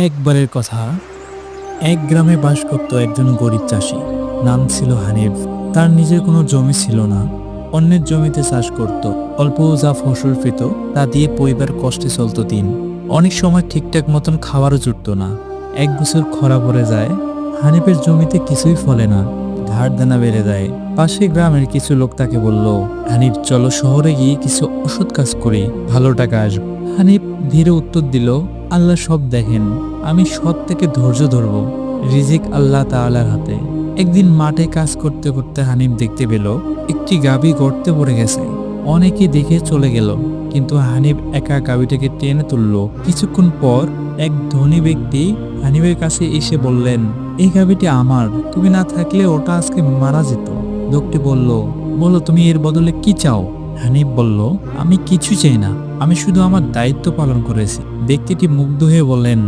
একবারের কথা, এক গ্রামে বাস করত একজন গরিব চাষি। নাম ছিল হানিফ। তার নিজের কোনো জমি ছিল না, অন্যের জমিতে চাষ করত। অল্প যা ফসল পেত তা দিয়ে পরিবার কষ্টে চলত দিন। অনেক সময় ঠিকঠাক মতন খাবারও জুটত না। এক বছর খরা পড়ে যায়, হানিফের জমিতে কিছুই ফলে না, ধার দেনা বেড়ে যায়। পাশে গ্রামের কিছু লোক তাকে বলল, হানিফ চলো শহরে গিয়ে কিছু ওষুধ কাজ করি, ভালো টাকা আসবে। হানিফ ধীরে উত্তর দিল, আল্লাহ সব দেখেন, আমি সৎ থেকে ধৈর্য ধরব, রিজিক আল্লাহ তাআলার হাতে। একদিন মাঠে কাজ করতে করতে হানিফ দেখতে পেল একটি গাভী গর্তে পড়ে গেছে। অনেকে দেখে চলে গেল, কিন্তু হানিফ একা গাভীটাকে টেনে তুলল। কিছুক্ষণ পর এক ধনী ব্যক্তি হানিফের কাছে এসে বললেন, এই গাভীটি আমার, তুমি না থাকলে ওটা আজকে মারা যেত। লোকটি বলল, বলো তুমি এর বদলে কি চাও? হানিফ বলল, আমি কিছু চাই না, আমি শুধু আমার দায়িত্ব পালন করেছি। ব্যক্তিটি মুগ্ধ হয়ে বললেন,